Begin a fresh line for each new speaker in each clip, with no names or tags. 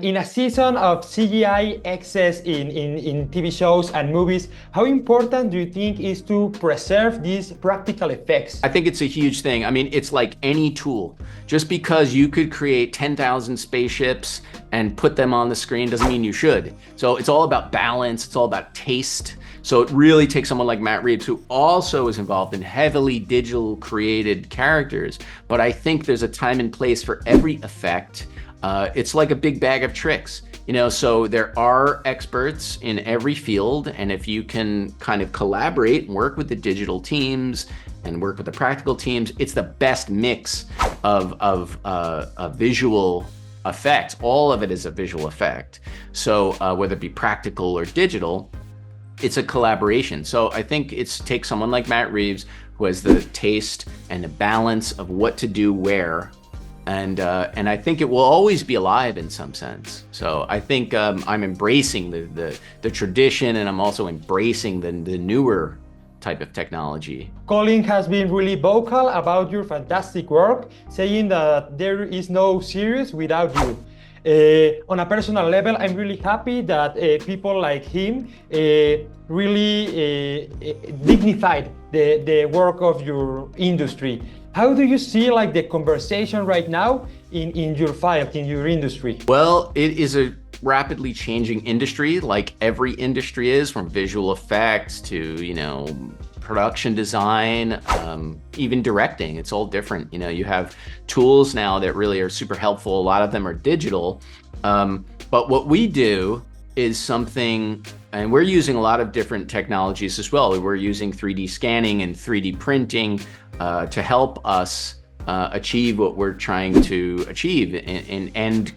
In a season of CGI excess in TV shows and movies, how important do you think is to preserve these practical effects?
I think it's a huge thing. I mean, it's like any tool. Just because you could create 10,000 spaceships and put them on the screen doesn't mean you should. So it's all about balance, it's all about taste. So it really takes someone like Matt Reeves, who also is involved in heavily digital created characters. But I think there's a time and place for every effect. It's like a big bag of tricks, you know, so there are experts in every field, and if you can kind of collaborate and work with the digital teams and work with the practical teams, it's the best mix of visual effects. All of it is a visual effect. So whether it be practical or digital, it's a collaboration. So I think it takes someone like Matt Reeves, who has the taste and the balance of what to do where. And I think it will always be alive in some sense. So I think I'm embracing the tradition, and I'm also embracing the newer type of technology.
Colin has been really vocal about your fantastic work, saying that there is no series without you. On a personal level, I'm really happy that people like him really dignified the work of your industry. How do you see like the conversation right now in your field, in your industry?
Well, it is a rapidly changing industry, like every industry is, from visual effects to, you know, production design, even directing. It's all different. You know, you have tools now that really are super helpful. A lot of them are digital. But what we do is something, and we're using a lot of different technologies as well. We're using 3D scanning and 3D printing to help us achieve what we're trying to achieve in end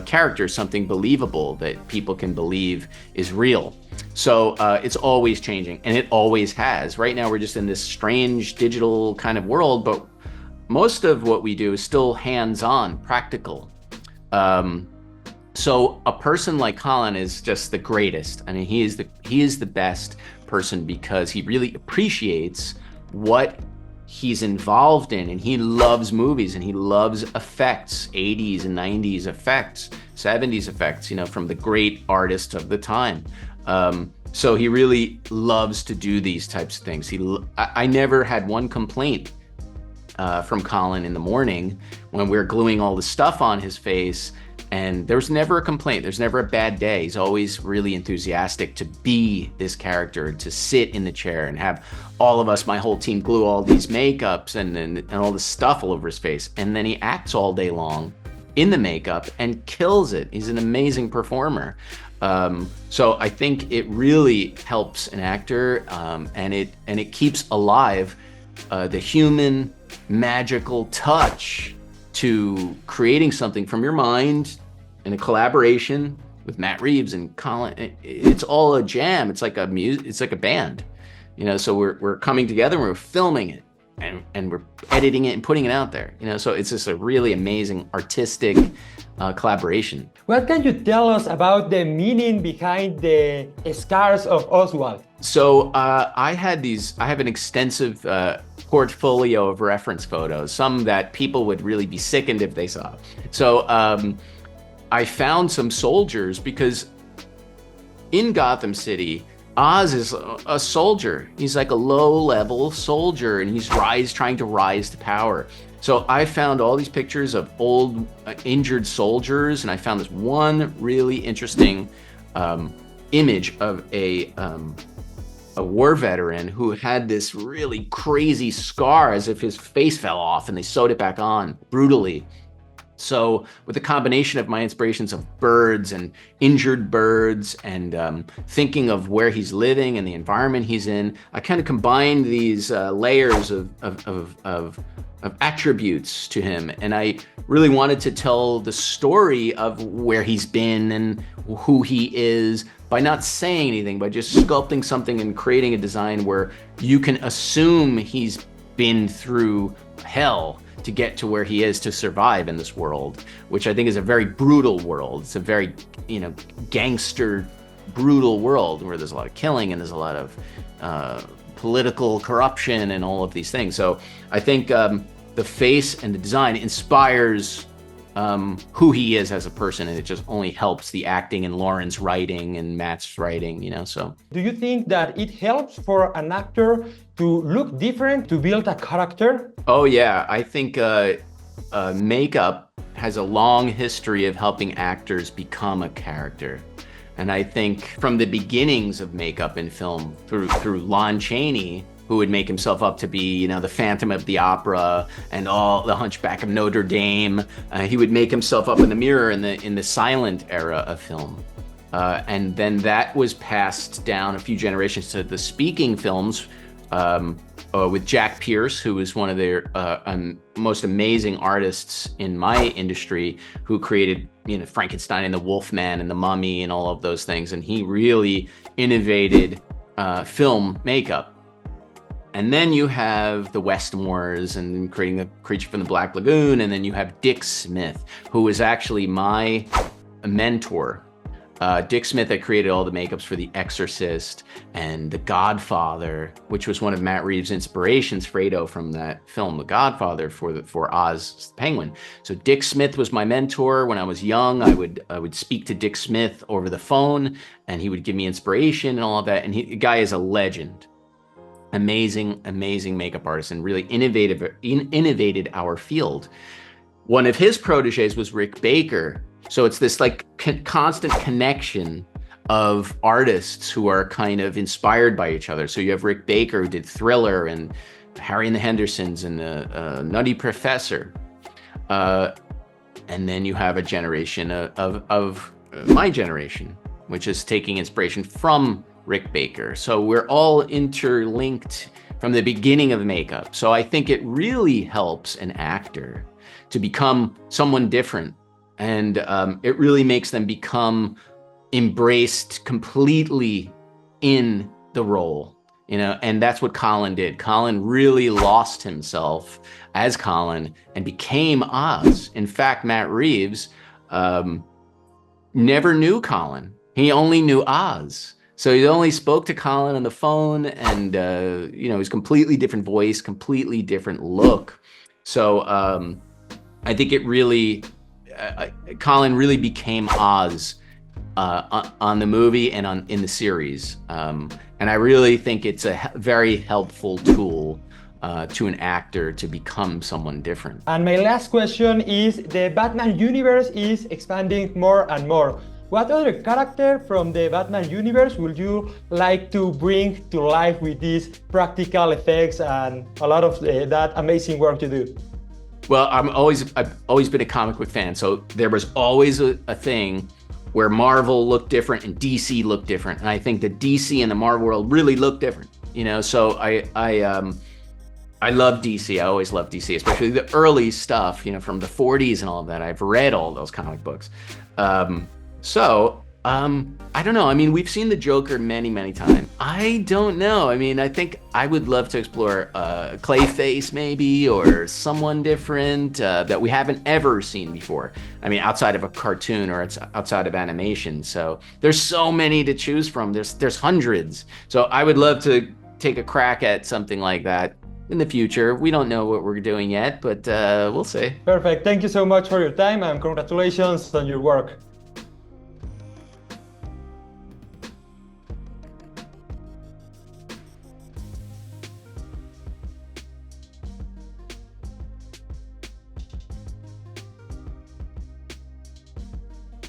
characters, something believable that people can believe is real. So it's always changing, and it always has. Right now we're just in this strange digital kind of world, but most of what we do is still hands-on, practical. So a person like Colin is just the greatest. I mean, he is the best person because he really appreciates what he's involved in, and he loves movies, and he loves effects, 80s and 90s effects, 70s effects, you know, from the great artists of the time. So he really loves to do these types of things. I never had one complaint from Colin in the morning when we're gluing all the stuff on his face, and there's never a complaint. There's never a bad day. He's always really enthusiastic to be this character, to sit in the chair and have all of us, my whole team, glue all these makeups and all this stuff all over his face. And then he acts all day long in the makeup and kills it. He's an amazing performer. So I think it really helps an actor, and it keeps alive the human magical touch to creating something from your mind in a collaboration with Matt Reeves and Colin. It's all a jam. It's like a band, you know. So we're coming together and we're filming it, and we're editing it and putting it out there, you know. So it's just a really amazing artistic collaboration.
What can you tell us about the meaning behind the scars of Oswald?
So I have an extensive portfolio of reference photos, some that people would really be sickened if they saw. So I found some soldiers, because in Gotham City, Oz is a soldier. He's like a low-level soldier, and he's trying to rise to power. So I found all these pictures of old injured soldiers, and I found this one really interesting image of a war veteran who had this really crazy scar, as if his face fell off and they sewed it back on brutally. So with a combination of my inspirations of birds and injured birds and thinking of where he's living and the environment he's in, I kind of combined these layers of attributes to him. And I really wanted to tell the story of where he's been and who he is by not saying anything, by just sculpting something and creating a design where you can assume he's been through hell to get to where he is to survive in this world, which I think is a very brutal world. It's a very, you know, gangster, brutal world where there's a lot of killing and there's a lot of political corruption and all of these things. So I think the face and the design inspires who he is as a person, and it just only helps the acting and Lauren's writing and Matt's writing, you know, so.
Do you think that it helps for an actor to look different, to build a character?
Oh yeah, I think makeup has a long history of helping actors become a character. And I think from the beginnings of makeup in film, through Lon Chaney, who would make himself up to be, you know, the Phantom of the Opera and all the Hunchback of Notre Dame. He would make himself up in the mirror in the silent era of film. And then that was passed down a few generations to the speaking films with Jack Pierce, who was one of their most amazing artists in my industry, who created, you know, Frankenstein and the Wolfman and the Mummy and all of those things. And he really innovated film makeup. And then you have the Westmores and creating the Creature from the Black Lagoon. And then you have Dick Smith, who was actually my mentor. Dick Smith had created all the makeups for The Exorcist and The Godfather, which was one of Matt Reeves' inspirations, Fredo, from that film, The Godfather, for Oz the Penguin. So Dick Smith was my mentor. When I was young, I would speak to Dick Smith over the phone, and he would give me inspiration and all of that. And the guy is a legend. Amazing makeup artist, and really innovated our field. One of his proteges was Rick Baker. So it's this like constant connection of artists who are kind of inspired by each other. So you have Rick Baker, who did Thriller and Harry and the Hendersons and the Nutty Professor. And then you have a generation of my generation, which is taking inspiration from Rick Baker. So we're all interlinked from the beginning of makeup. So I think it really helps an actor to become someone different. And it really makes them become embraced completely in the role, you know, and that's what Colin did. Colin really lost himself as Colin and became Oz. In fact, Matt Reeves never knew Colin. He only knew Oz. So he only spoke to Colin on the phone, and, you know, his completely different voice, completely different look. So I think it really, Colin really became Oz on the movie and in the series. And I really think it's a very helpful tool to an actor to become someone different.
And my last question is, the Batman universe is expanding more and more. What other character from the Batman universe would you like to bring to life with these practical effects and a lot of that amazing work to do?
Well, I've always been a comic book fan, so there was always a thing where Marvel looked different and DC looked different, and I think the DC and the Marvel world really look different. You know, so I love DC. I always loved DC, especially the early stuff. You know, from the '40s and all of that. I've read all those comic books. I don't know. I mean, we've seen the Joker many times. I don't know. I mean, I think I would love to explore Clayface maybe, or someone different that we haven't ever seen before. I mean, outside of a cartoon or it's outside of animation. So there's so many to choose from. There's hundreds. So I would love to take a crack at something like that in the future. We don't know what we're doing yet, but we'll see.
Perfect. Thank you so much for your time, and congratulations on your work.